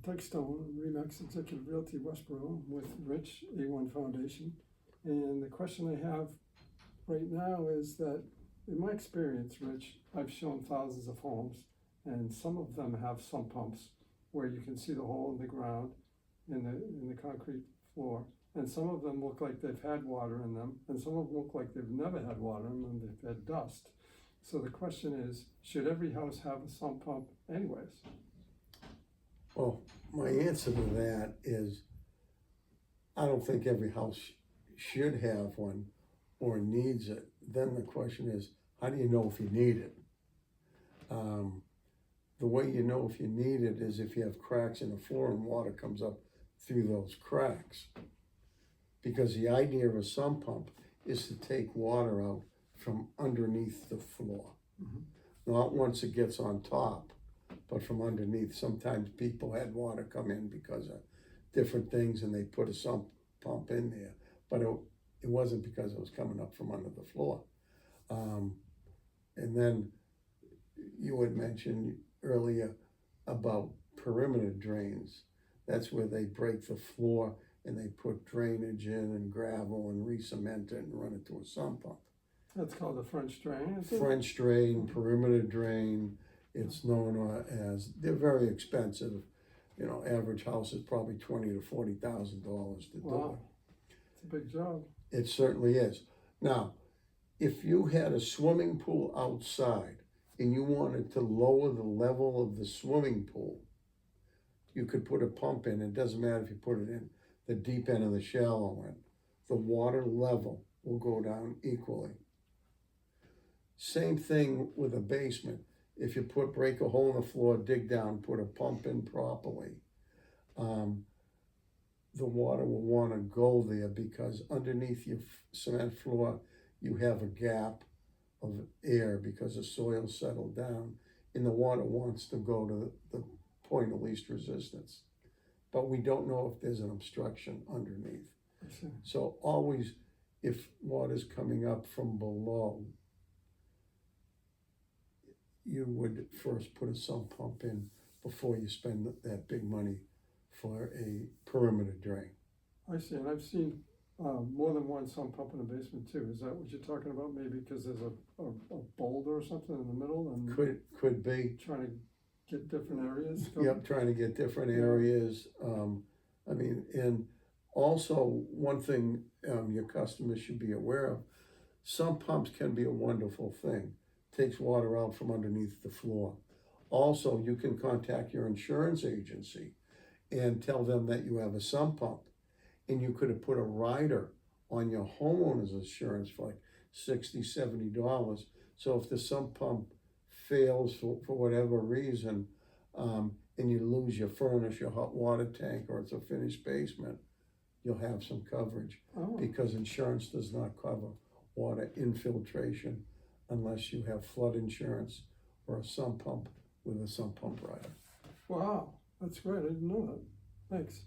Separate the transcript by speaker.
Speaker 1: Doug Stone, Remax Executive Realty, Westboro, with Rich, A1 Foundation. And the question I have right now is that, in my experience, Rich, I've shown thousands of homes, and some of them have sump pumps where you can see the hole in the ground, in the concrete floor. And some of them look like they've had water in them, and some of them look like they've never had water in them, they've had dust. So the question is, should every house have a sump pump anyways?
Speaker 2: Well, my answer to that is, I don't think every house should have one or needs it. Then the question is, how do you know if you need it? The way you know if you need it is if you have cracks in the floor and water comes up through those cracks. Because the idea of a sump pump is to take water out from underneath the floor. Mm-hmm. Not once it gets on top, but from underneath. Sometimes people had water come in because of different things and they put a sump pump in there, but it wasn't because it was coming up from under the floor. And then you had mentioned earlier about perimeter drains. That's where they break the floor and they put drainage in and gravel and re-cement it and run it to a sump pump.
Speaker 1: That's called a French drain, is it?
Speaker 2: French drain, perimeter drain. It's known as, they're very expensive. You know, average house is probably $20,000 to $40,000 to do
Speaker 1: Wow,
Speaker 2: it.
Speaker 1: it's a big job.
Speaker 2: It certainly is. Now, if you had a swimming pool outside and you wanted to lower the level of the swimming pool, you could put a pump in. It doesn't matter if you put it in the deep end or the shallow end. The water level will go down equally. Same thing with a basement. If you break a hole in the floor, dig down, put a pump in properly, the water will want to go there because underneath your cement floor, you have a gap of air because the soil settled down and the water wants to go to the point of least resistance. But we don't know if there's an obstruction underneath. So always, if water's coming up from below, you would first put a sump pump in before you spend that big money for a perimeter drain.
Speaker 1: I see, and I've seen more than one sump pump in a basement too. Is that what you're talking about? Maybe because there's a boulder or something in the middle and
Speaker 2: Could be.
Speaker 1: Trying to get different areas?
Speaker 2: Yep, trying to get different areas. I mean, and also one thing your customers should be aware of, sump pumps can be a wonderful thing. Takes water out from underneath the floor. Also, you can contact your insurance agency and tell them that you have a sump pump, and you could have put a rider on your homeowner's insurance for like $60, $70. So if the sump pump fails for whatever reason, and you lose your furnace, your hot water tank, or it's a finished basement, you'll have some coverage. Because insurance does not cover water infiltration unless you have flood insurance or a sump pump with a sump pump rider.
Speaker 1: Wow, that's great. I didn't know that. Thanks.